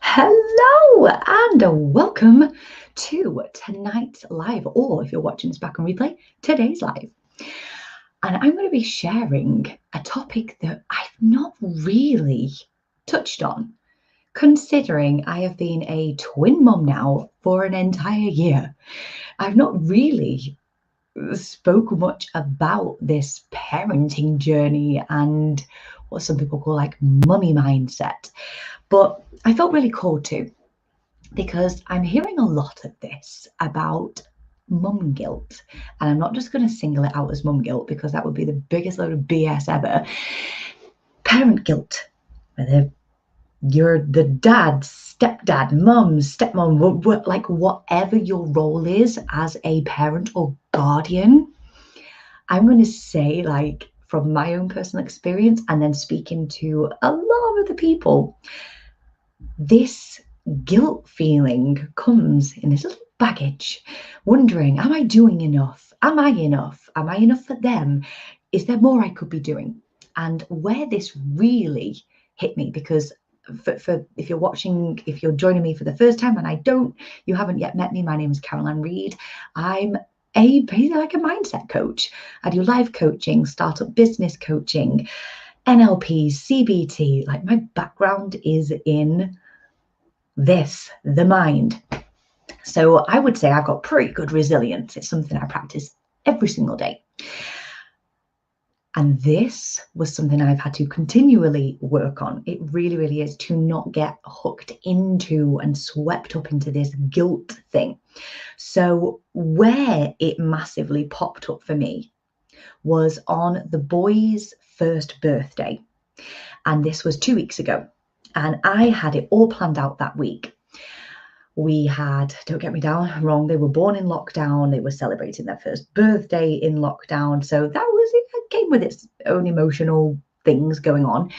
Hello and welcome to tonight's live, or if you're watching this back on replay, today's live. And I'm going to be sharing a topic that I've not really touched on, considering I have been a twin mum now for an entire year. I've not really spoke much about this parenting journey and what some people call like mummy mindset, but I felt really called to, because I'm hearing a lot of this about mum guilt. And I'm not just going to single it out as mum guilt, because that would be the biggest load of BS ever. Parent guilt, whether you're the dad, stepdad, mum, stepmom, like whatever your role is as a parent or guardian. I'm going to say, like, from my own personal experience and then speaking to a lot of other people, this guilt feeling comes in this little baggage, wondering, am I doing enough? Am I enough? Am I enough for them? Is there more I could be doing? And where this really hit me, because for if you're watching, if you're joining me for the first time, and you haven't yet met me, my name is Caroline Reed. I'm basically like a mindset coach. I do live coaching, startup business coaching, NLP, CBT. Like, my background is in the mind. So I would say I've got pretty good resilience. It's something I practice every single day. And this was something I've had to continually work on. It really, really is, to not get hooked into and swept up into this guilt thing. So where it massively popped up for me was on the boy's first birthday. And this was 2 weeks ago. And I had it all planned out that week. We had, don't get me wrong, they were born in lockdown. They were celebrating their first birthday in lockdown. So that was, it came with its own emotional things going on.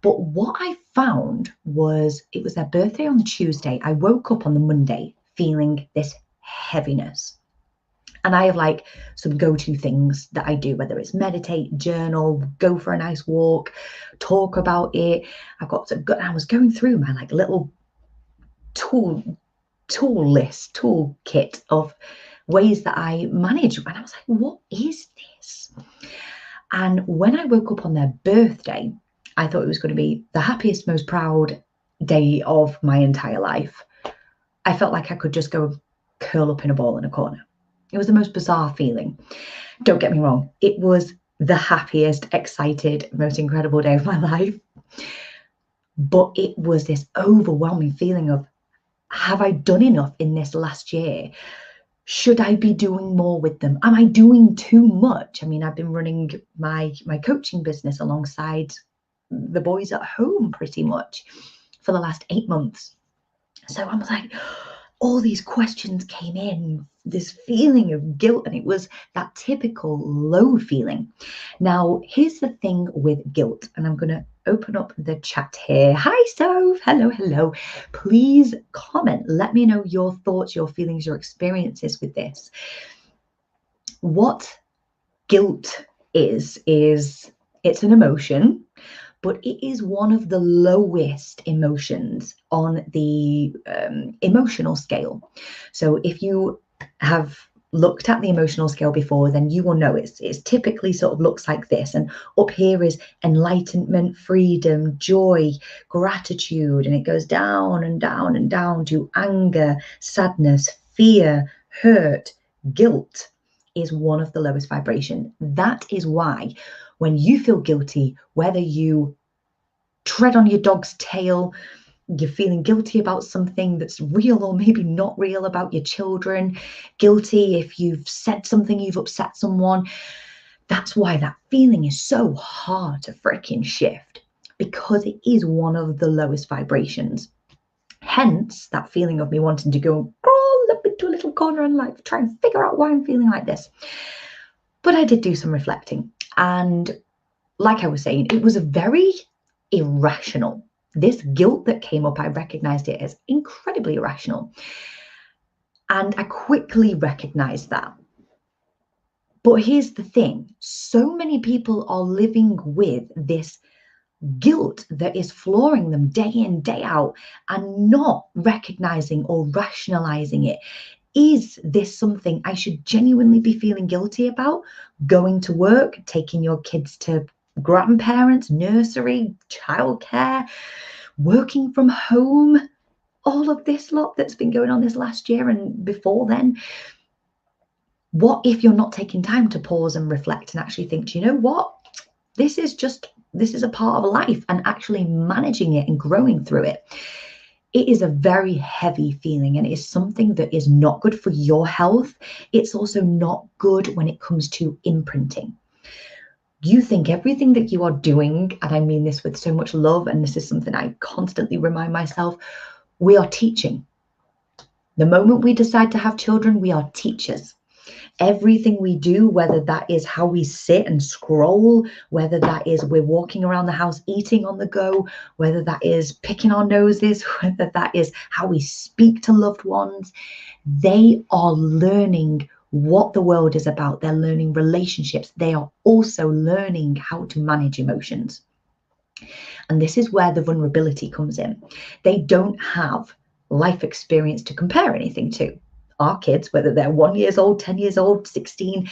But what I found was, it was their birthday on the Tuesday. I woke up on the Monday feeling this heaviness. And I have like some go-to things that I do, whether it's meditate, journal, go for a nice walk, talk about it. I was going through my like little tool toolkit of ways that I manage. And I was like, what is this? And when I woke up on their birthday, I thought it was going to be the happiest, most proud day of my entire life. I felt like I could just go curl up in a ball in a corner. It was the most bizarre feeling. Don't get me wrong, it was the happiest, excited, most incredible day of my life. But it was this overwhelming feeling of, have I done enough in this last year? Should I be doing more with them? Am I doing too much? I mean, I've been running my coaching business alongside the boys at home pretty much for the last 8 months. So I was like, all these questions came in, this feeling of guilt, and it was that typical low feeling. Now, here's the thing with guilt, and I'm going to open up the chat here. Hi, Soph. Hello. Please comment. Let me know your thoughts, your feelings, your experiences with this. What guilt is it's an emotion, but it is one of the lowest emotions on the emotional scale. So if you have looked at the emotional scale before, then you will know it's typically sort of looks like this. And up here is enlightenment, freedom, joy, gratitude, and it goes down and down and down to anger, sadness, fear, hurt, guilt is one of the lowest vibration. That is why when you feel guilty, whether you tread on your dog's tail, you're feeling guilty about something that's real or maybe not real about your children, guilty if you've said something, you've upset someone, that's why that feeling is so hard to freaking shift, because it is one of the lowest vibrations. Hence that feeling of me wanting to go crawl up into a little corner and like try and figure out why I'm feeling like this. But I did do some reflecting, and like I was saying, it was a very irrational. This guilt that came up, I recognized it as incredibly irrational. And I quickly recognized that. But here's the thing, so many people are living with this guilt that is flooring them day in, day out, and not recognizing or rationalizing it. Is this something I should genuinely be feeling guilty about? Going to work, taking your kids to grandparents, nursery, childcare, working from home, all of this lot that's been going on this last year and before then. What if you're not taking time to pause and reflect and actually think, do you know what? This is a part of life, and actually managing it and growing through it. It is a very heavy feeling, and it is something that is not good for your health. It's also not good when it comes to imprinting. You think everything that you are doing, and I mean this with so much love, and this is something I constantly remind myself, we are teaching. The moment we decide to have children, we are teachers. Everything we do, whether that is how we sit and scroll, whether that is we're walking around the house eating on the go, whether that is picking our noses, whether that is how we speak to loved ones, they are learning what the world is about. They're learning relationships. They are also learning how to manage emotions. And this is where the vulnerability comes in. They don't have life experience to compare anything to. Our kids, whether they're 1 year old, 10 years old, 16,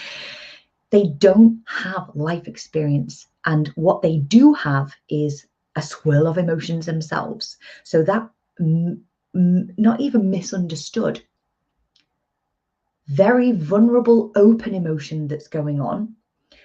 they don't have life experience. And what they do have is a swirl of emotions themselves. So that not even misunderstood, very vulnerable, open emotion that's going on,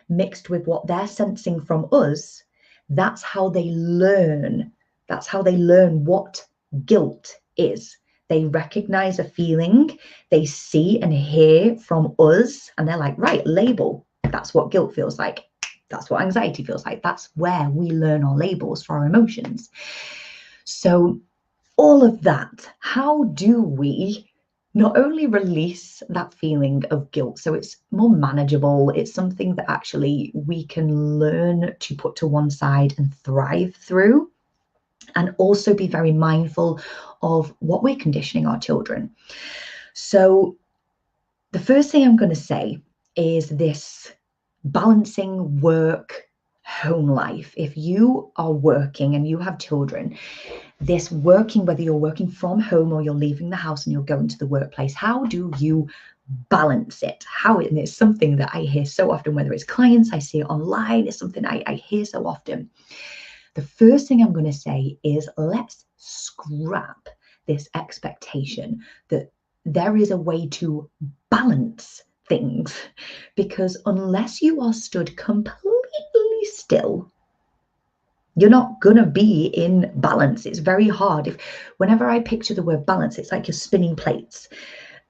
mixed with what they're sensing from us, that's how they learn. That's how they learn what guilt is. They recognize a feeling, they see and hear from us, and they're like, right, label. That's what guilt feels like. That's what anxiety feels like. That's where we learn our labels for our emotions. So all of that, how do we not only release that feeling of guilt so it's more manageable, it's something that actually we can learn to put to one side and thrive through, and also be very mindful of what we're conditioning our children. So the first thing I'm going to say is this balancing work home life. If you are working and you have children, this working, whether you're working from home or you're leaving the house and you're going to the workplace, how do you balance it? And it's something that I hear so often, whether it's clients, I see it online, it's something I hear so often. The first thing I'm going to say is let's scrap this expectation that there is a way to balance things, because unless you are stood completely still, you're not gonna be in balance. It's very hard. Whenever I picture the word balance, it's like you're spinning plates.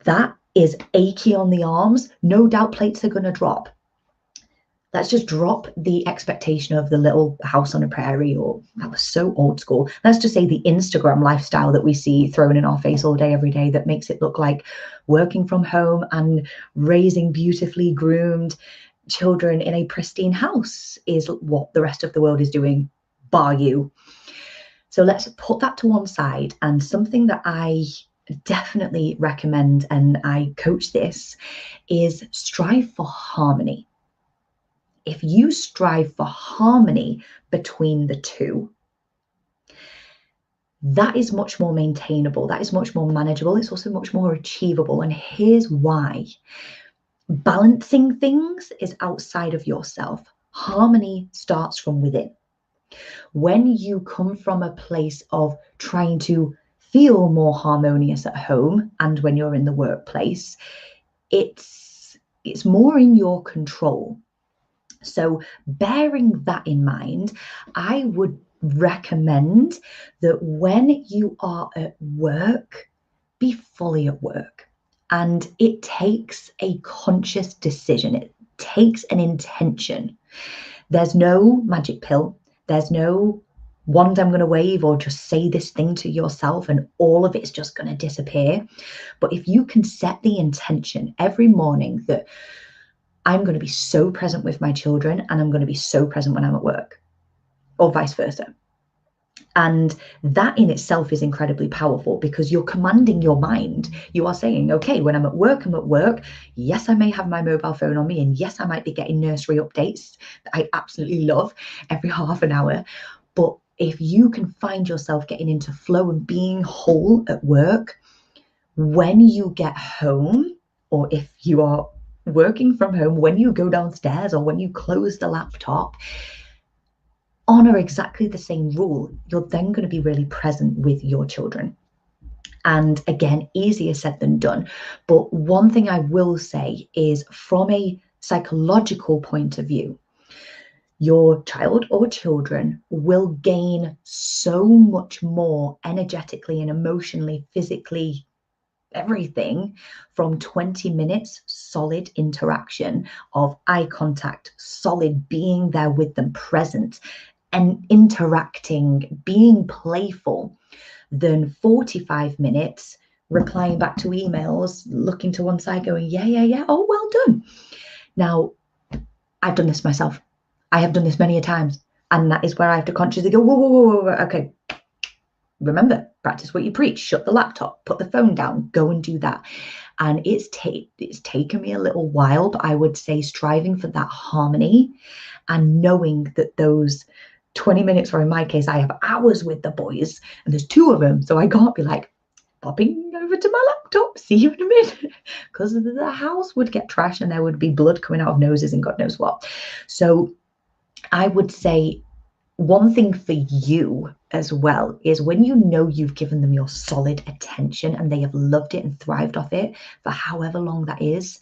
That is achy on the arms. No doubt plates are gonna drop. Let's just drop the expectation of the little house on a prairie, or that was so old school. Let's just say the Instagram lifestyle that we see thrown in our face all day, every day, that makes it look like working from home and raising beautifully groomed children in a pristine house is what the rest of the world is doing, bar you. So let's put that to one side. And something that I definitely recommend, and I coach this, is strive for harmony. If you strive for harmony between the two, that is much more maintainable. That is much more manageable. It's also much more achievable. And here's why. Balancing things is outside of yourself. Harmony starts from within. When you come from a place of trying to feel more harmonious at home and when you're in the workplace, it's more in your control. So bearing that in mind, I would recommend that when you are at work, be fully at work. And it takes a conscious decision. It takes an intention. There's no magic pill. There's no wand I'm going to wave or just say this thing to yourself and all of it's just going to disappear. But if you can set the intention every morning that I'm going to be so present with my children and I'm going to be so present when I'm at work, or vice versa. And that in itself is incredibly powerful, because you're commanding your mind. You are saying, okay, when I'm at work, I'm at work. Yes, I may have my mobile phone on me. And yes, I might be getting nursery updates that I absolutely love every half an hour. But if you can find yourself getting into flow and being whole at work, when you get home, or if you are working from home, when you go downstairs or when you close the laptop, honor exactly the same rule. You're then going to be really present with your children. And again, easier said than done. But one thing I will say is, from a psychological point of view, your child or children will gain so much more energetically and emotionally, physically, everything from 20 minutes solid interaction of eye contact, solid being there with them, present and interacting, being playful, than 45 minutes replying back to emails, looking to one side going, yeah, oh, well done. Now, I've done this myself. I have done this many a times. And that is where I have to consciously go, whoa, okay. Remember, practice what you preach, shut the laptop, put the phone down, go and do that. And it's taken me a little while, but I would say striving for that harmony and knowing that those 20 minutes, or in my case, I have hours with the boys and there's 2 of them. So I can't be like, popping over to my laptop, see you in a minute, because the house would get trashed and there would be blood coming out of noses and God knows what. So I would say one thing for you as well is, when you know you've given them your solid attention and they have loved it and thrived off it for however long that is,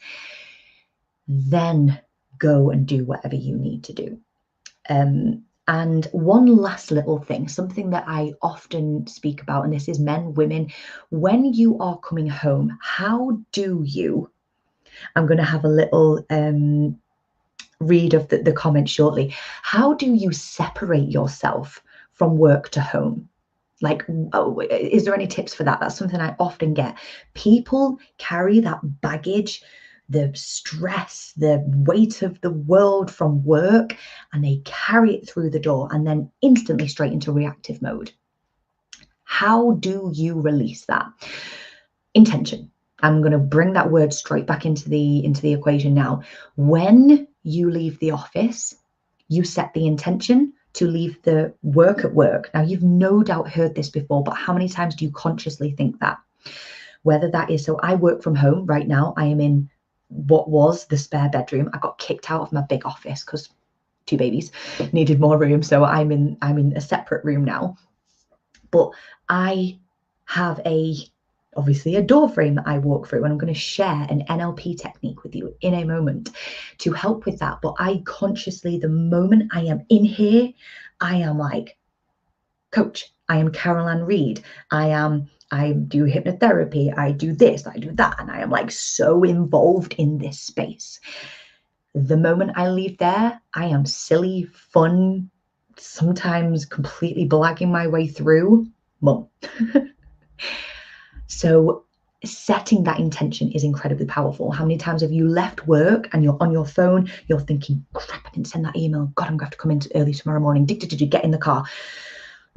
then go and do whatever you need to do. And one last little thing, something that I often speak about, and this is men, women, when you are coming home, how do you, I'm going to have a little read of the comments shortly, how do you separate yourself from work to home? Like, is there any tips for that? That's something I often get. People carry that baggage, the stress, the weight of the world from work, and they carry it through the door and then instantly straight into reactive mode. How do you release that? Intention. I'm going to bring that word straight back into the equation now. When you leave the office, you set the intention to leave the work at work. Now, you've no doubt heard this before, but how many times do you consciously think that? Whether that is, so I work from home right now. I am in what was the spare bedroom. I got kicked out of my big office because 2 babies needed more room. So I'm in a separate room now. But I have obviously a door frame that I walk through, and I'm going to share an NLP technique with you in a moment to help with that. But I consciously, the moment I am in here, I am like, coach, I am Caroline Reed. I do hypnotherapy, I do this, I do that, and I am like so involved in this space. The moment I leave there, I am silly, fun, sometimes completely blagging my way through mum. So setting that intention is incredibly powerful. How many times have you left work and you're on your phone, you're thinking, crap, I didn't send that email, God, I'm going to have to come in early tomorrow morning, get in the car.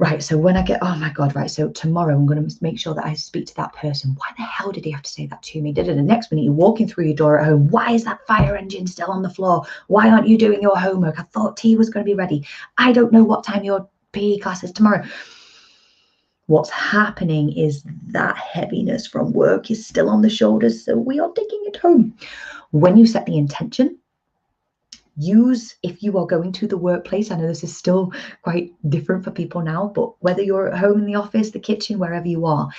Right, so when I get, oh my God, right, so tomorrow I'm going to make sure that I speak to that person. Why the hell did he have to say that to me? The next minute you're walking through your door at home. Why is that fire engine still on the floor? Why aren't you doing your homework? I thought tea was going to be ready. I don't know what time your PE class is tomorrow. What's happening is that heaviness from work is still on the shoulders, so we are taking it home. When you set the intention, if you are going to the workplace, I know this is still quite different for people now, but whether you're at home, in the office, the kitchen, wherever you are,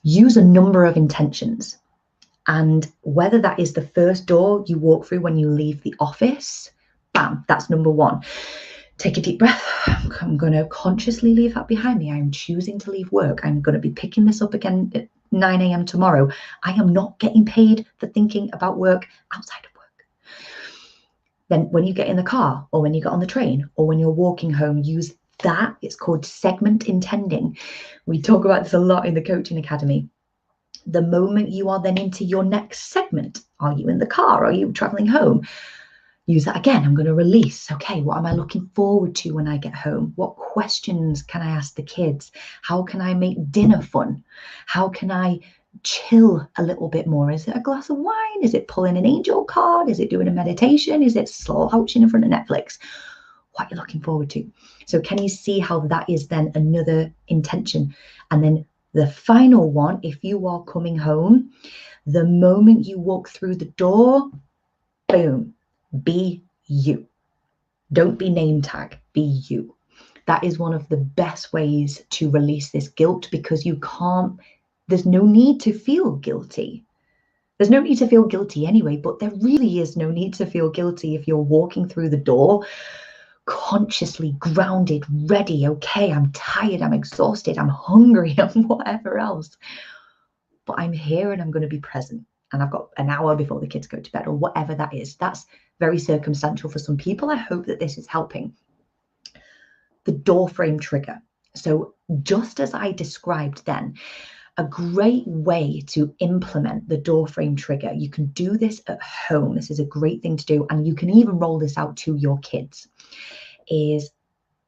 use a number of intentions. And whether that is the first door you walk through when you leave the office, bam, that's number 1. Take a deep breath. I'm going to consciously leave that behind me. I'm choosing to leave work. I'm going to be picking this up again at 9 a.m. tomorrow. I am not getting paid for thinking about work outside of work. Then when you get in the car, or when you get on the train, or when you're walking home, use that. It's called segment intending. We talk about this a lot in the Coaching Academy. The moment you are then into your next segment, are you in the car? Are you traveling home? Use that again. I'm going to release. Okay, what am I looking forward to when I get home? What questions can I ask the kids? How can I make dinner fun? How can I chill a little bit more? Is it a glass of wine? Is it pulling an angel card? Is it doing a meditation? Is it slouching in front of Netflix? what you're looking forward to. So can you see how that is then another intention? And then the final one, if you are coming home, the moment you walk through the door, boom, be you. Don't be name tag, be you. That is one of the best ways to release this guilt, because there's no need to feel guilty. There's no need to feel guilty anyway, but there really is no need to feel guilty if you're walking through the door consciously grounded, ready, okay, I'm tired, I'm exhausted, I'm hungry, and whatever else. But I'm here and I'm going to be present. And I've got an hour before the kids go to bed, or whatever that is. That's very circumstantial for some people. I hope that this is helping. The door frame trigger. So just as I described then, a great way to implement the door frame trigger, you can do this at home. This is a great thing to do. And you can even roll this out to your kids. And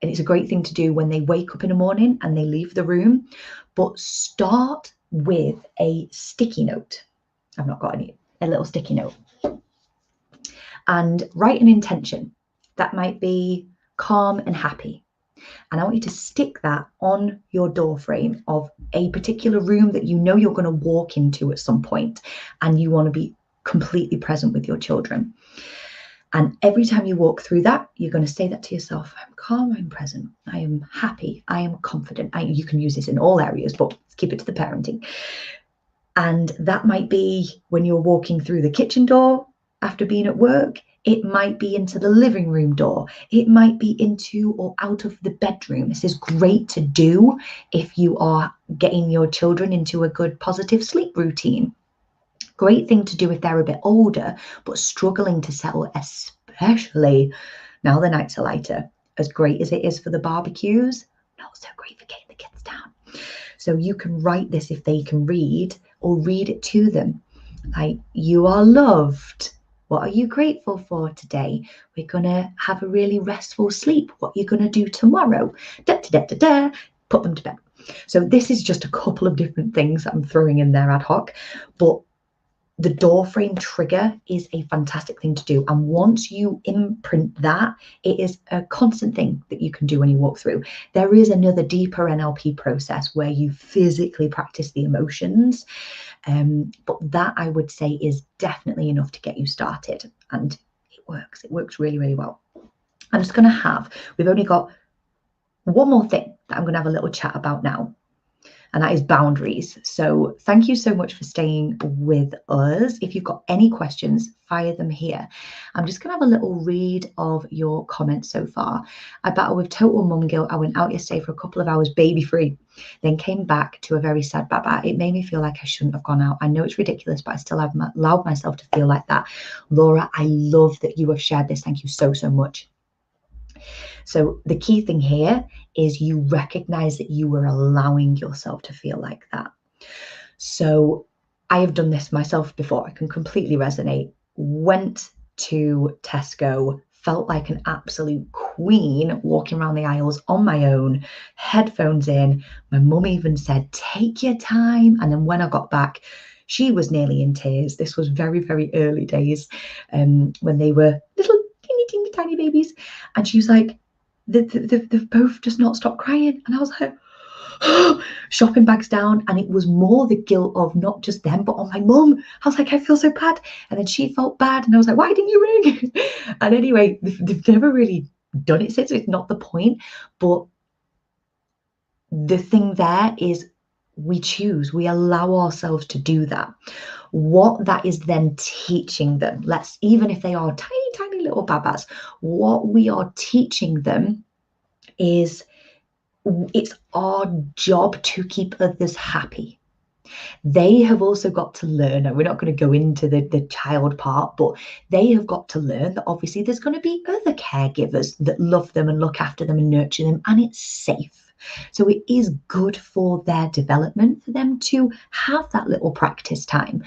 it's a great thing to do when they wake up in the morning and they leave the room, but start with a sticky note. I've not got a little sticky note. And write an intention. That might be calm and happy. And I want you to stick that on your door frame of a particular room that you know you're going to walk into at some point, and you want to be completely present with your children. And every time you walk through that, you're going to say that to yourself. I'm calm, I'm present, I am happy, I am confident. You can use this in all areas, but let's keep it to the parenting. And that might be when you're walking through the kitchen door after being at work. It might be into the living room door. It might be into or out of the bedroom. This is great to do if you are getting your children into a good positive sleep routine. Great thing to do if they're a bit older, but struggling to settle, especially now the nights are lighter. As great as it is for the barbecues, not so great for getting the kids down. So you can write this if they can read, or read it to them. Like, you are loved. What are you grateful for today? We're going to have a really restful sleep. What are you going to do tomorrow? Da, da, da, da, da. Put them to bed. So this is just a couple of different things that I'm throwing in there ad hoc, but the door frame trigger is a fantastic thing to do. And once you imprint that, it is a constant thing that you can do when you walk through. There is another deeper NLP process where you physically practice the emotions. But that, I would say, is definitely enough to get you started. And it works. It works really, really well. I'm just going to we've only got one more thing that I'm going to have a little chat about now, and that is boundaries. So thank you so much for staying with us. If you've got any questions, fire them here. I'm just going to have a little read of your comments so far. I battle with total mum guilt. I went out yesterday for a couple of hours baby free, then came back to a very sad baba. It made me feel like I shouldn't have gone out. I know it's ridiculous, but I still have allowed myself to feel like that. Laura, I love that you have shared this. Thank you so, so much. So the key thing here is you recognize that you were allowing yourself to feel like that. So I have done this myself before. I can completely resonate. Went to Tesco, felt like an absolute queen walking around the aisles on my own, headphones in. My mum even said, take your time. And then when I got back, she was nearly in tears. This was very, very early days when they were little teeny tiny babies. And she was like, they've both just not stopped crying. And I was like, shopping bags down. And it was more the guilt of not just them, but on my mum. I was like, I feel so bad. And then she felt bad. And I was like, why didn't you ring? And anyway, they've never really done it since. It's not the point. But the thing there is we allow ourselves to do that. What that is then teaching them, even if they are tiny little babas, what we are teaching them is it's our job to keep others happy. They have also got to learn, and we're not going to go into the child part, but they have got to learn that obviously there's going to be other caregivers that love them and look after them and nurture them, and it's safe. So it is good for their development for them to have that little practice time.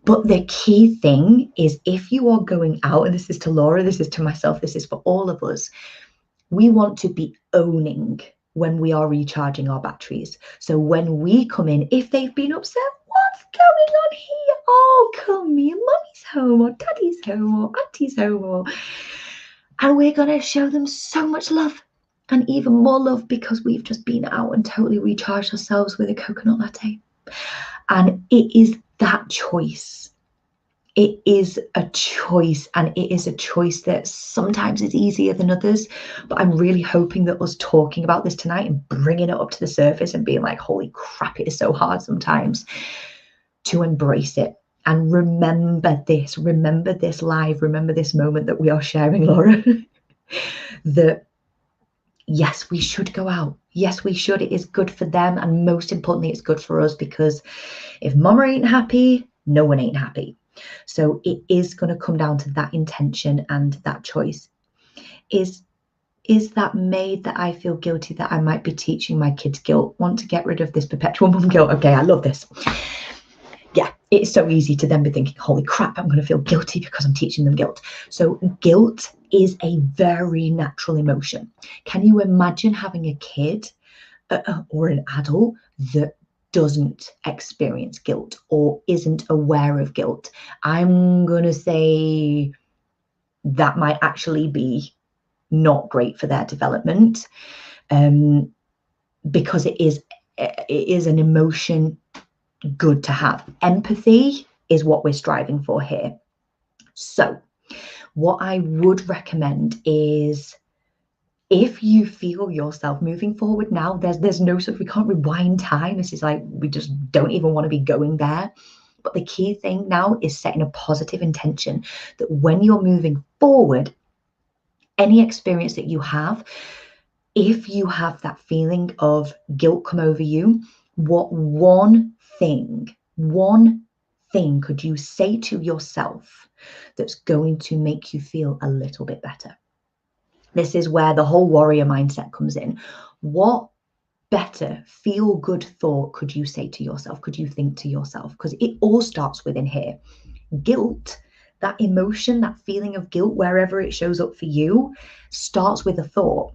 But the key thing is, if you are going out, and this is to Laura, this is to myself, this is for all of us, we want to be owning when we are recharging our batteries. So when we come in, if they've been upset, what's going on here? Oh, come here, mummy's home, or daddy's home, or auntie's home, And we're going to show them so much love, and even more love because we've just been out and totally recharged ourselves with a coconut latte. And it is that choice. It is a choice, and it is a choice that sometimes is easier than others. But I'm really hoping that us talking about this tonight and bringing it up to the surface and being like, holy crap, it is so hard sometimes, to embrace it. And remember this live, remember this moment that we are sharing, Laura, that yes, we should go out. Yes, we should. It is good for them. And most importantly, it's good for us, because if mama ain't happy, no one ain't happy. So it is going to come down to that intention and that choice. Is that made that I feel guilty that I might be teaching my kids guilt? Want to get rid of this perpetual mum guilt? Okay, I love this. Yeah, it's so easy to then be thinking, holy crap, I'm going to feel guilty because I'm teaching them guilt. So guilt is a very natural emotion. Can you imagine having a kid or an adult that doesn't experience guilt or isn't aware of guilt? I'm going to say that might actually be not great for their development, because it is an emotion good to have. Empathy is what we're striving for here. So what I would recommend is, if you feel yourself moving forward now, there's no sort of, we can't rewind time. This is like, we just don't even want to be going there. But the key thing now is setting a positive intention that when you're moving forward, any experience that you have, if you have that feeling of guilt come over you, what one thing could you say to yourself that's going to make you feel a little bit better? This is where the whole warrior mindset comes in. What better feel good thought could you say to yourself? Could you think to yourself? Because it all starts within here. Guilt, that emotion, that feeling of guilt, wherever it shows up for you, starts with a thought.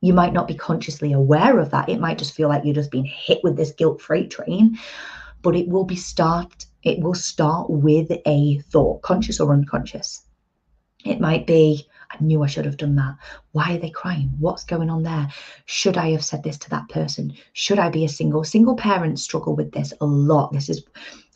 You might not be consciously aware of that. It might just feel like you're just being hit with this guilt freight train, but it will start with a thought, conscious or unconscious. It might be, I knew I should have done that. Why are they crying? What's going on there? Should I have said this to that person? Should I be a single parents struggle with this a lot. This is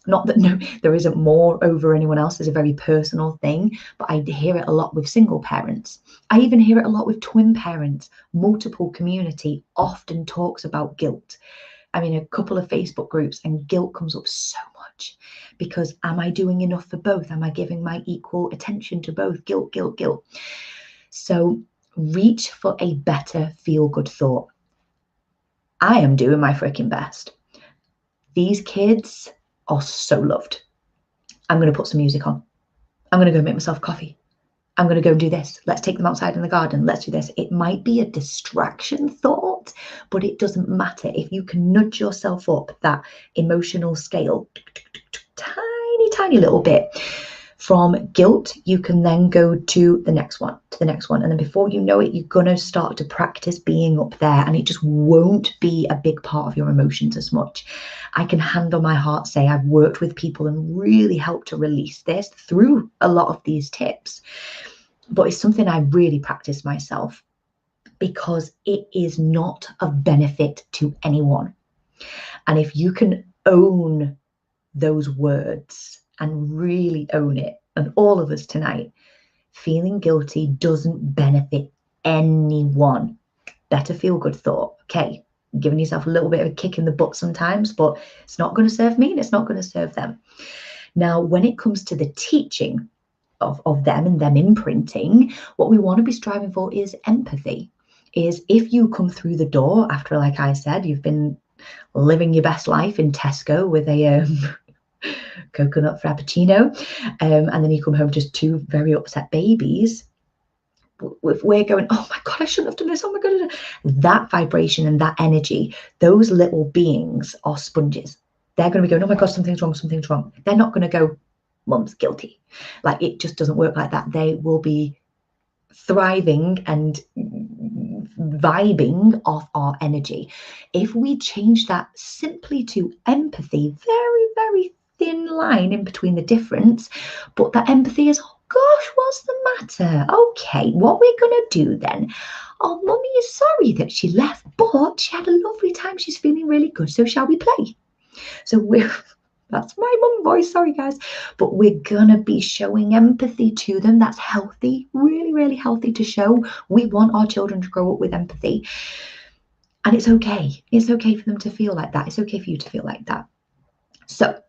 not that no, there isn't more over anyone else. There's a very personal thing, but I hear it a lot with single parents. I even hear it a lot with twin parents. Multiple community often talks about guilt. I'm in a couple of Facebook groups and guilt comes up so much, because am I doing enough for both? Am I giving my equal attention to both? Guilt, guilt, guilt. So reach for a better feel-good thought. I am doing my freaking best. These kids are so loved. I'm going to put some music on. I'm going to go make myself coffee. I'm going to go do this. Let's take them outside in the garden. Let's do this. It might be a distraction thought, but it doesn't matter. If you can nudge yourself up that emotional scale, tiny, tiny little bit, from guilt, you can then go to the next one, And then before you know it, you're going to start to practice being up there, and it just won't be a big part of your emotions as much. I can hand on my heart say I've worked with people and really helped to release this through a lot of these tips. But it's something I really practice myself, because it is not of benefit to anyone. And if you can own those words and really own it, and all of us tonight, feeling guilty doesn't benefit anyone. Better feel good thought. Okay, giving yourself a little bit of a kick in the butt sometimes, but it's not going to serve me and it's not going to serve them. Now, when it comes to the teaching of them and them imprinting, what we want to be striving for is empathy. Is if you come through the door after, like I said, you've been living your best life in Tesco with a coconut frappuccino, and then you come home just two very upset babies, if we're going, oh my God, I shouldn't have done this, oh my God, that vibration and that energy, those little beings are sponges. They're going to be going, oh my God, something's wrong. They're not going to go, Mum's guilty. Like, it just doesn't work like that. They will be thriving and vibing off our energy. If we change that simply to empathy, very, very thin line in between the difference, but that empathy is gosh, what's the matter? Okay, what we're going to do then? Oh, Mummy is sorry that she left, but she had a lovely time. She's feeling really good. So shall we play? So that's my mum voice, sorry guys. But we're going to be showing empathy to them. That's healthy, really, really healthy to show. We want our children to grow up with empathy. And it's okay. It's okay for them to feel like that. It's okay for you to feel like that. So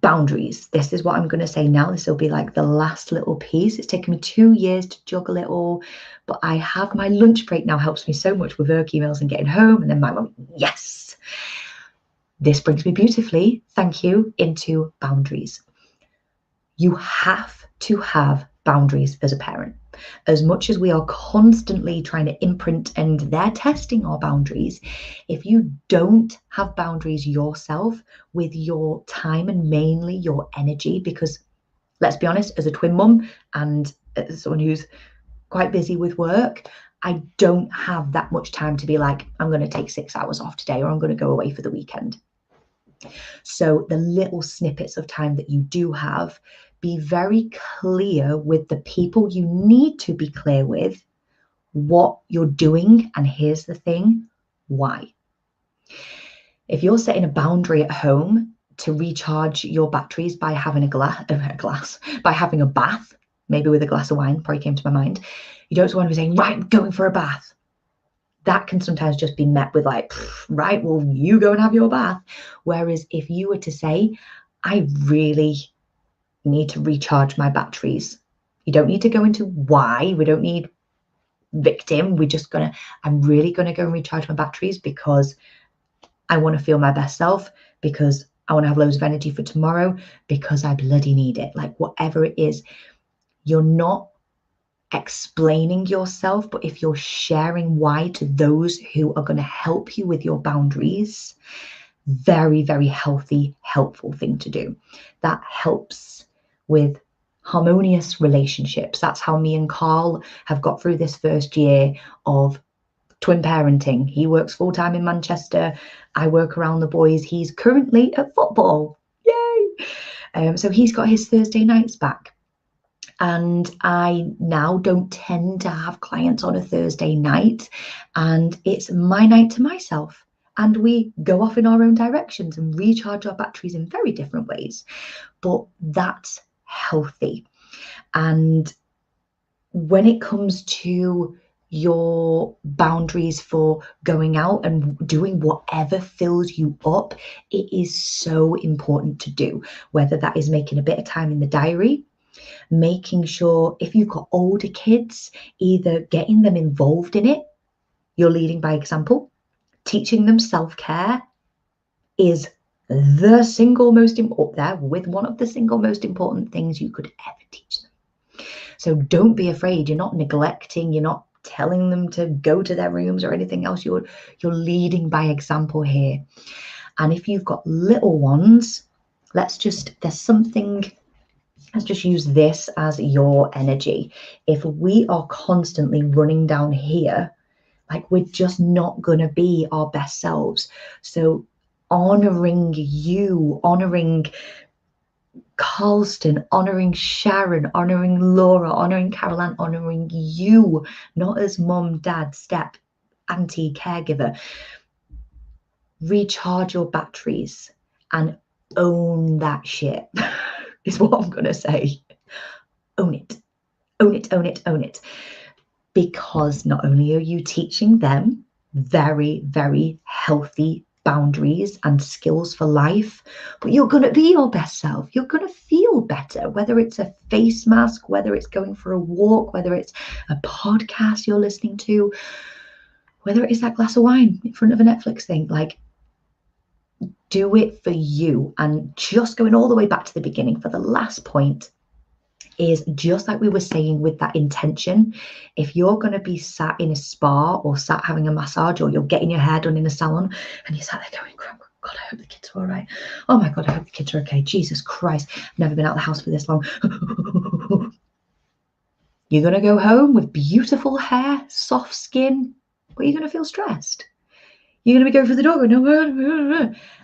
boundaries. This is what I'm going to say now. This will be like the last little piece. It's taken me 2 years to juggle it all, but I have my lunch break now. Helps me so much with work emails and getting home. And then my mum, yes. This brings me beautifully, thank you, into boundaries. You have to have boundaries as a parent. As much as we are constantly trying to imprint and they're testing our boundaries, if you don't have boundaries yourself with your time and mainly your energy, because let's be honest, as a twin mum and as someone who's quite busy with work, I don't have that much time to be like, I'm going to take 6 hours off today or I'm going to go away for the weekend. So the little snippets of time that you do have, be very clear with the people you need to be clear with what you're doing. And here's the thing, why. If you're setting a boundary at home to recharge your batteries by having by having a bath, maybe with a glass of wine, probably came to my mind, you don't want to be saying, right, I'm going for a bath. That can sometimes just be met with like, right, well, you go and have your bath. Whereas if you were to say, I really need to recharge my batteries. You don't need to go into why. We don't need victim. I'm really going to go and recharge my batteries because I want to feel my best self, because I want to have loads of energy for tomorrow, because I bloody need it. Like whatever it is, you're not explaining yourself, but if you're sharing why to those who are going to help you with your boundaries, very, very healthy, helpful thing to do. That helps with harmonious relationships. That's how me and Carl have got through this first year of twin parenting. He works full-time in Manchester. I work around the boys. He's currently at football. Yay! So he's got his Thursday nights back. And I now don't tend to have clients on a Thursday night, and it's my night to myself. And we go off in our own directions and recharge our batteries in very different ways. But that's healthy. And when it comes to your boundaries for going out and doing whatever fills you up, it is so important to do, whether that is making a bit of time in the diary, making sure if you've got older kids, either getting them involved in it, you're leading by example, teaching them self-care is the single most important, there with one of the single most important things you could ever teach them. So don't be afraid. You're not neglecting, you're not telling them to go to their rooms or anything else. You're leading by example here. And if you've got little ones, let's just use this as your energy. If we are constantly running down here, like we're just not going to be our best selves. So honoring you, honoring Carlston, honoring Sharon, honoring Laura, honoring Caroline, honoring you, not as mum, dad, step, auntie, caregiver. Recharge your batteries and own that shit is what I'm going to say. Own it, own it, own it, own it. Because not only are you teaching them very, very healthy boundaries and skills for life, but you're going to be your best self. You're going to feel better, whether it's a face mask, whether it's going for a walk, whether it's a podcast you're listening to, whether it is that glass of wine in front of a Netflix thing. Like, do it for you. And just going all the way back to the beginning for the last point is just like we were saying with that intention. If you're going to be sat in a spa or sat having a massage, or you're getting your hair done in a salon and you're sat there going, God, I hope the kids are all right. Oh my God, I hope the kids are okay. Jesus Christ, I've never been out of the house for this long. You're going to go home with beautiful hair, soft skin, but you're going to feel stressed. You're going to be going for the dog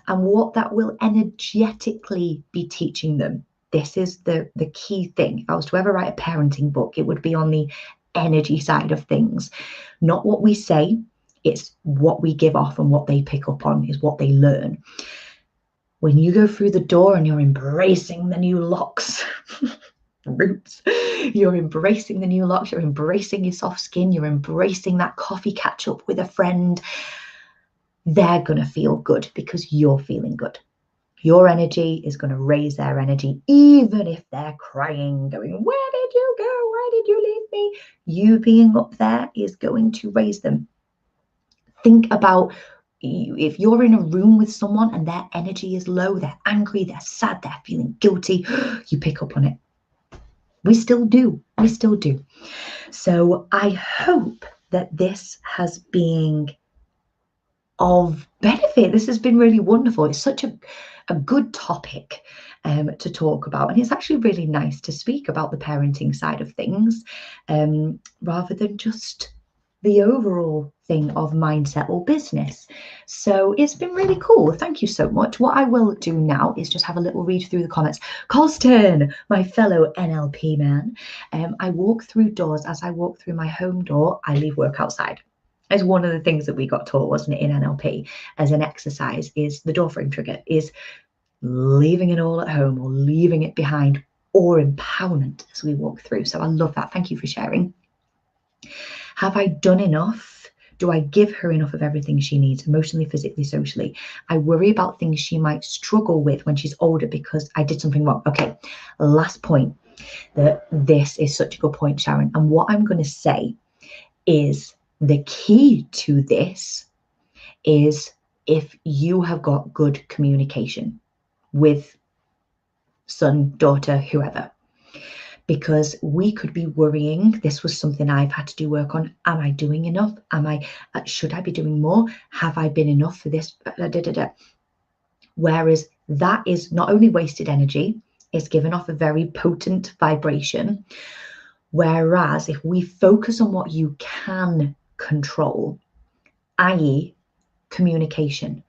and what that will energetically be teaching them this is the key thing. If I was to ever write a parenting book, it would be on the energy side of things. Not what we say, it's what we give off, and what they pick up on is what they learn. When you go through the door and you're embracing the new locks, roots, you're embracing the new locks, you're embracing your soft skin, you're embracing that coffee catch up with a friend, they're going to feel good because you're feeling good. Your energy is going to raise their energy, even if they're crying, going, where did you go? Where did you leave me? You being up there is going to raise them. Think about if you're in a room with someone and their energy is low, they're angry, they're sad, they're feeling guilty, you pick up on it. We still do. We still do. So I hope that this has been of benefit. This has been really wonderful. It's such a good topic to talk about, and it's actually really nice to speak about the parenting side of things rather than just the overall thing of mindset or business. So it's been really cool. Thank you so much. What I will do now is just have a little read through the comments. Colston, my fellow NLP man, I walk through doors. As I walk through my home door, I leave work outside. As one of the things that we got taught, wasn't it, in NLP as an exercise, is the door frame trigger, is leaving it all at home or leaving it behind, or empowerment as we walk through. So I love that. Thank you for sharing. Have I done enough? Do I give her enough of everything she needs, emotionally, physically, socially? I worry about things she might struggle with when she's older because I did something wrong. Okay, last point. This is such a good point, Sharon. And what I'm going to say is the key to this is if you have got good communication with son, daughter, whoever. Because we could be worrying, this was something I've had to do work on. Am I doing enough? Should I be doing more? Have I been enough for this? Whereas that is not only wasted energy, it's given off a very potent vibration. Whereas if we focus on what you can control, i.e. communication,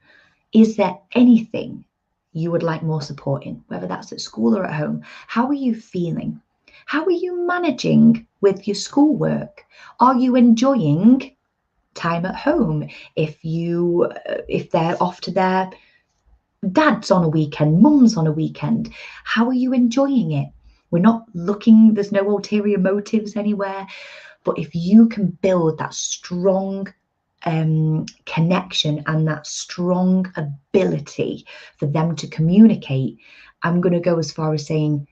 is there anything you would like more support in, whether that's at school or at home? How are you feeling? How are you managing with your schoolwork? Are you enjoying time at home? If they're off to their dads on a weekend, mums on a weekend, how are you enjoying it? We're not looking, there's no ulterior motives anywhere. But if you can build that strong connection and that strong ability for them to communicate, I'm going to go as far as saying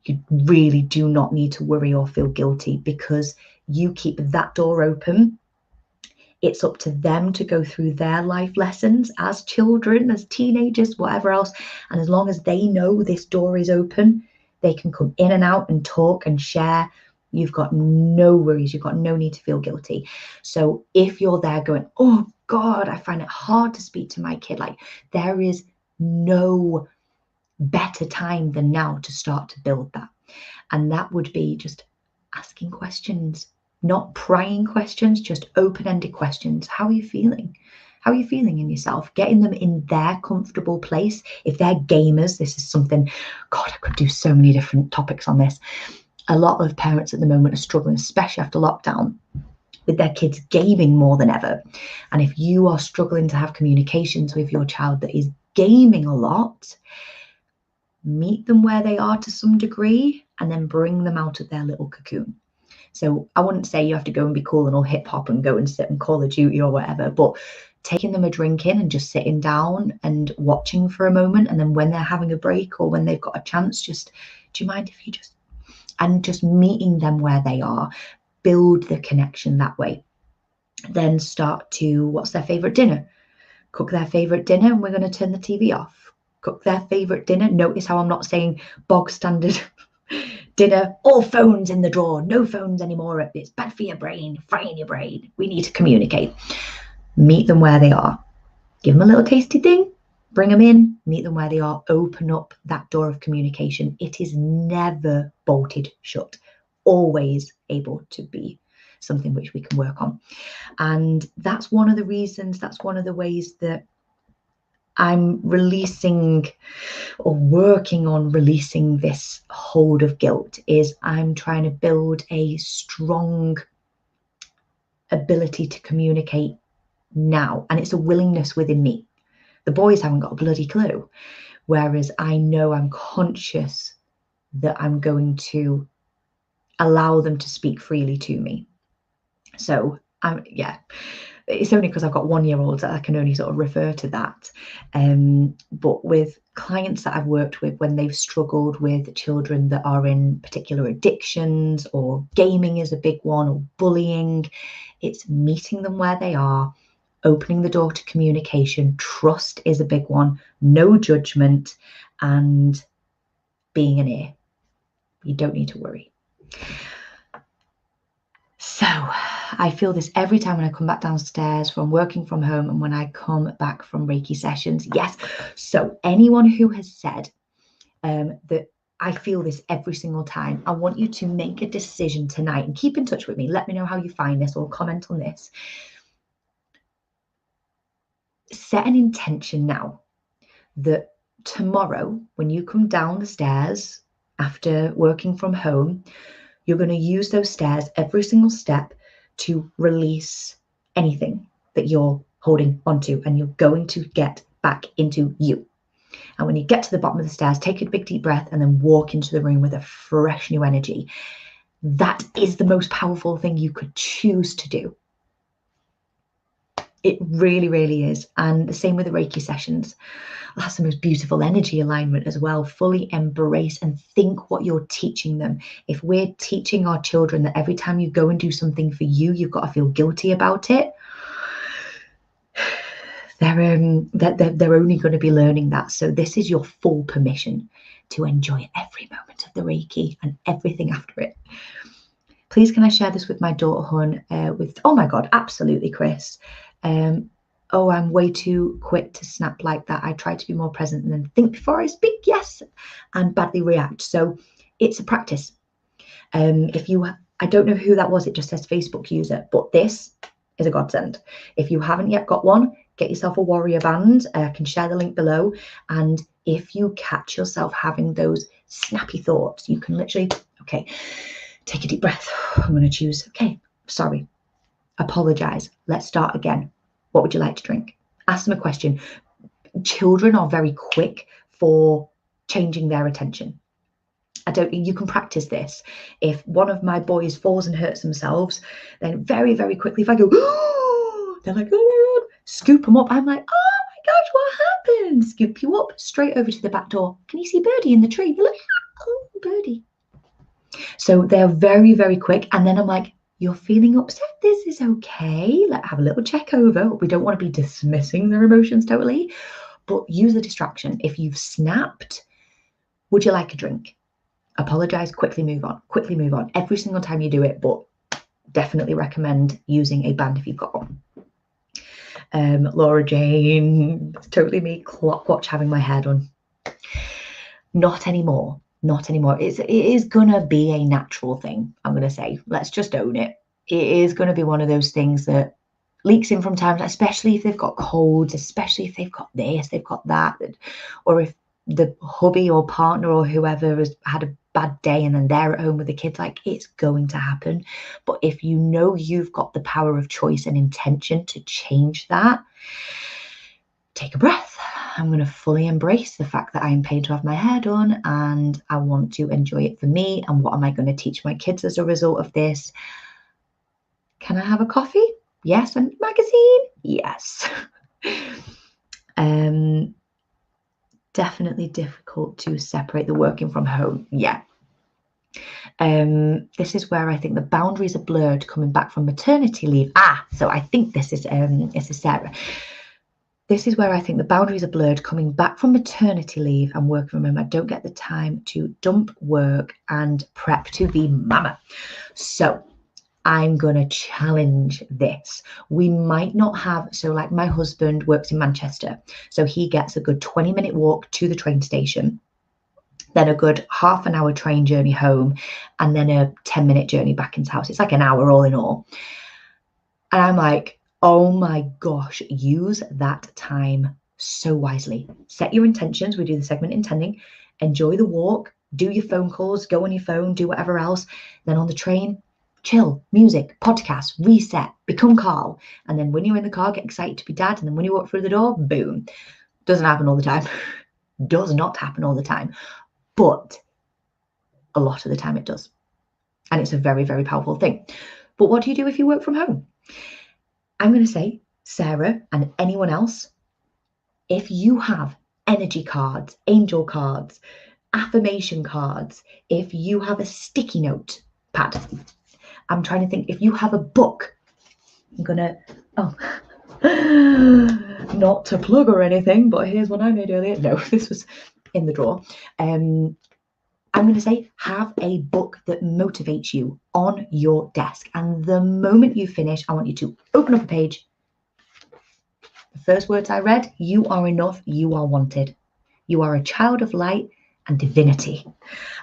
you really do not need to worry or feel guilty, because you keep that door open. It's up to them to go through their life lessons as children, as teenagers, whatever else. And as long as they know this door is open, they can come in and out and talk and share. You've got no worries. You've got no need to feel guilty. So if you're there going, oh God, I find it hard to speak to my kid, like, there is no better time than now to start to build that. And that would be just asking questions, not prying questions, just open-ended questions. How are you feeling? How are you feeling in yourself? Getting them in their comfortable place. If they're gamers, this is something, God, I could do so many different topics on this. A lot of parents at the moment are struggling, especially after lockdown, with their kids gaming more than ever. And if you are struggling to have communications with your child that is gaming a lot, meet them where they are to some degree and then bring them out of their little cocoon. So I wouldn't say you have to go and be cool and all hip hop and go and sit and Call of Duty or whatever, but taking them a drink in and just sitting down and watching for a moment, and then when they're having a break or when they've got a chance, just, do you mind if you just meeting them where they are, build the connection that way. Then start to, what's their favorite dinner? Cook their favorite dinner, and we're going to turn the TV off. Cook their favorite dinner. Notice how I'm not saying bog standard dinner, all phones in the drawer, no phones anymore. It's bad for your brain, frying your brain. We need to communicate. Meet them where they are. Give them a little tasty thing. Bring them in, meet them where they are, open up that door of communication. It is never bolted shut, always able to be something which we can work on. And that's one of the reasons, that's one of the ways that I'm releasing or working on releasing this hold of guilt is I'm trying to build a strong ability to communicate now. And it's a willingness within me. The boys haven't got a bloody clue. Whereas I know I'm conscious that I'm going to allow them to speak freely to me. So it's only because I've got 1-year-olds that I can only sort of refer to that. But with clients that I've worked with, when they've struggled with children that are in particular addictions, or gaming is a big one, or bullying, it's meeting them where they are, opening the door to communication. Trust is a big one, no judgment, and being an ear. You don't need to worry. So I feel this every time when I come back downstairs from working from home and when I come back from Reiki sessions. Yes. So anyone who has said that I feel this every single time, I want you to make a decision tonight and keep in touch with me. Let me know how you find this or comment on this. Set an intention now that tomorrow, when you come down the stairs after working from home, you're going to use those stairs every single step to release anything that you're holding onto, and you're going to get back into you. And when you get to the bottom of the stairs, take a big deep breath and then walk into the room with a fresh new energy. That is the most powerful thing you could choose to do. It really, really is. And the same with the Reiki sessions. That's the most beautiful energy alignment as well. Fully embrace and think what you're teaching them. If we're teaching our children that every time you go and do something for you, you've got to feel guilty about it, they're only going to be learning that. So this is your full permission to enjoy every moment of the Reiki and everything after it. Please, can I share this with my daughter, Hun? Oh my God, absolutely, Chris. Oh, I'm way too quick to snap like that. I try to be more present and then think before I speak, yes, and badly react. So it's a practice. I don't know who that was, it just says Facebook user, but this is a godsend. If you haven't yet got one, get yourself a warrior band. I can share the link below. And if you catch yourself having those snappy thoughts, you can literally, okay, take a deep breath. I'm going to choose, okay, sorry, apologize. Let's start again. What would you like to drink? Ask them a question. Children are very quick for changing their attention. You can practice this. If one of my boys falls and hurts themselves, then very, very quickly, if I go, oh, they're like, oh my God, scoop them up. I'm like, oh my gosh, what happened? Scoop you up straight over to the back door. Can you see Birdie in the tree? They're like, oh, Birdie. So they're very, very quick. And then I'm like, you're feeling upset. This is okay. Let's have a little check over. We don't want to be dismissing their emotions totally, but use a distraction. If you've snapped, would you like a drink? Apologize, quickly move on, quickly move on. Every single time you do it, but definitely recommend using a band if you've got one. Laura Jane, totally me, clock watch having my hair done. Not anymore. Not anymore. It is gonna be a natural thing, I'm gonna say. Let's just own it. It is gonna be one of those things that leaks in from time, especially if they've got colds, especially if they've got this, they've got that, or if the hubby or partner or whoever has had a bad day and then they're at home with the kids, like, it's going to happen. But if you know you've got the power of choice and intention to change that, take a breath. I'm going to fully embrace the fact that I am paid to have my hair done and I want to enjoy it for me. And what am I going to teach my kids as a result of this? Can I have a coffee? Yes. And magazine? Yes. Definitely difficult to separate the working from home. Yeah. This is where I think the boundaries are blurred coming back from maternity leave. So I think this is Sarah. This is where I think the boundaries are blurred coming back from maternity leave and working from home. I don't get the time to dump work and prep to be mama. So I'm going to challenge this. We might not have, so like my husband works in Manchester, so he gets a good 20-minute walk to the train station, then a good half an hour train journey home, and then a 10-minute journey back into house. It's like an hour all in all. And I'm like, oh my gosh, use that time so wisely. Set your intentions. We do the segment intending. Enjoy the walk, do your phone calls, go on your phone, do whatever else. Then on the train, chill, music, podcast, reset, become Carl. And then when you're in the car, get excited to be dad. And then when you walk through the door, boom. Doesn't happen all the time. Does not happen all the time. But a lot of the time it does. And it's a very, very powerful thing. But what do you do if you work from home? I'm going to say, Sarah and anyone else, if you have energy cards, angel cards, affirmation cards, if you have a sticky note pad, I'm trying to think, if you have a book, I'm going to, not to plug or anything, but here's one I made earlier. No, this was in the drawer. I'm going to say, have a book that motivates you on your desk. And the moment you finish, I want you to open up a page. The first words I read, you are enough, you are wanted. You are a child of light and divinity.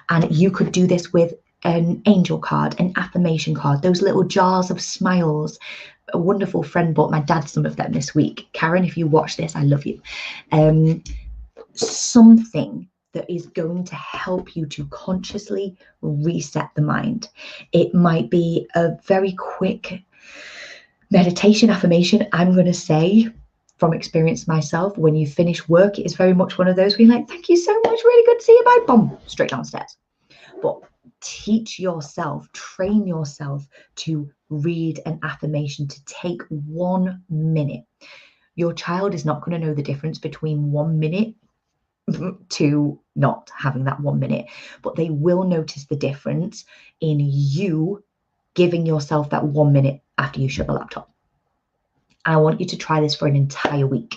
And you could do this with an angel card, an affirmation card, those little jars of smiles. A wonderful friend bought my dad some of them this week. Karen, if you watch this, I love you. Something that is going to help you to consciously reset the mind. It might be a very quick meditation affirmation. I'm going to say from experience myself, when you finish work, it is very much one of those where you're like, thank you so much, really good to see you, bye, boom, straight downstairs. But teach yourself, train yourself to read an affirmation, to take 1 minute. Your child is not going to know the difference between 1 minute to not having that 1 minute, but they will notice the difference in you giving yourself that 1 minute after you shut the laptop. I want you to try this for an entire week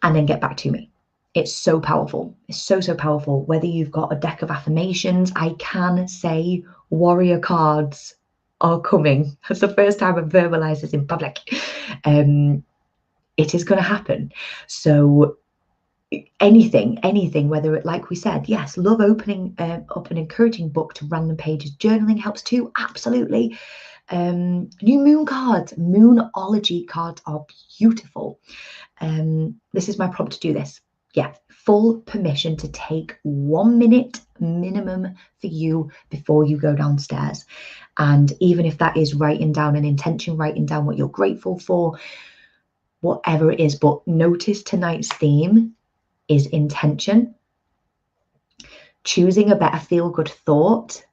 and then get back to me. It's so powerful. It's so, so powerful. Whether you've got a deck of affirmations, I can say warrior cards are coming. That's the first time I've verbalized this in public. It is going to happen. So anything, whether it, like we said, yes, love opening up an encouraging book to random pages. Journaling helps too, absolutely. New moon cards, moonology cards are beautiful. This is my prompt to do this. Yeah, full permission to take 1 minute minimum for you before you go downstairs. And even if that is writing down an intention, writing down what you're grateful for, whatever it is, but notice tonight's theme is intention, choosing a better feel-good thought,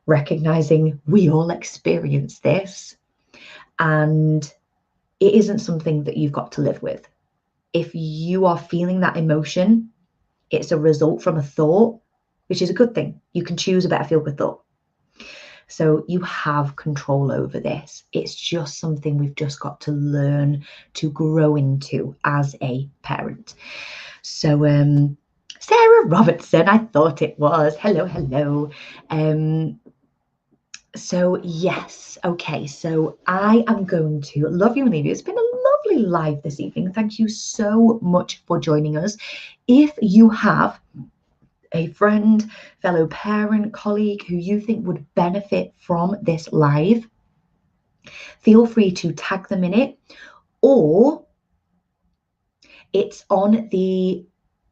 recognizing we all experience this, and it isn't something that you've got to live with. If you are feeling that emotion, it's a result from a thought, which is a good thing. You can choose a better feel-good thought. So you have control over this. It's just something we've just got to learn to grow into as a parent. So Sarah Robertson, I thought it was. Hello. So yes, okay, so I am going to love you and leave you. It's been a lovely live this evening. Thank you so much for joining us. If you have a friend, fellow parent, colleague who you think would benefit from this live, feel free to tag them in it, or it's on the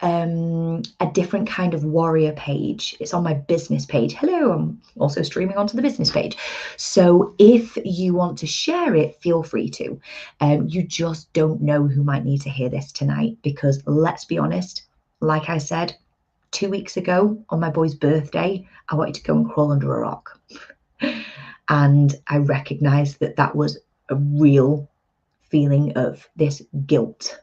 a different kind of warrior page. It's on my business page. Hello, I'm also streaming onto the business page. So if you want to share it, feel free to. You just don't know who might need to hear this tonight, because let's be honest, like I said, 2 weeks ago on my boy's birthday, I wanted to go and crawl under a rock. And I recognized that that was a real feeling of this guilt,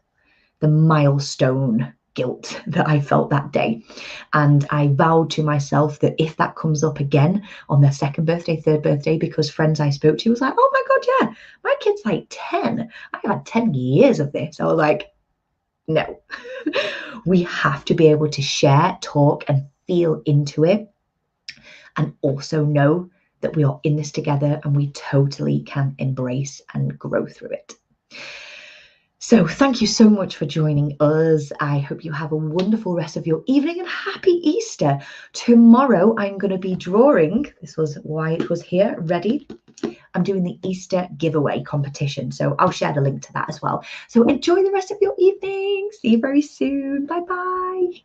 the milestone guilt that I felt that day. And I vowed to myself that if that comes up again on their second birthday, third birthday, because friends I spoke to was like, oh my God, yeah, my kid's like 10. I've had 10 years of this. I was like, no, we have to be able to share, talk, and feel into it. And also know that we are in this together and we totally can embrace and grow through it. So thank you so much for joining us. I hope you have a wonderful rest of your evening and happy Easter. Tomorrow I'm going to be drawing, this was why it was here, ready, I'm doing the Easter giveaway competition. So I'll share the link to that as well. So enjoy the rest of your evening. See you very soon. Bye bye.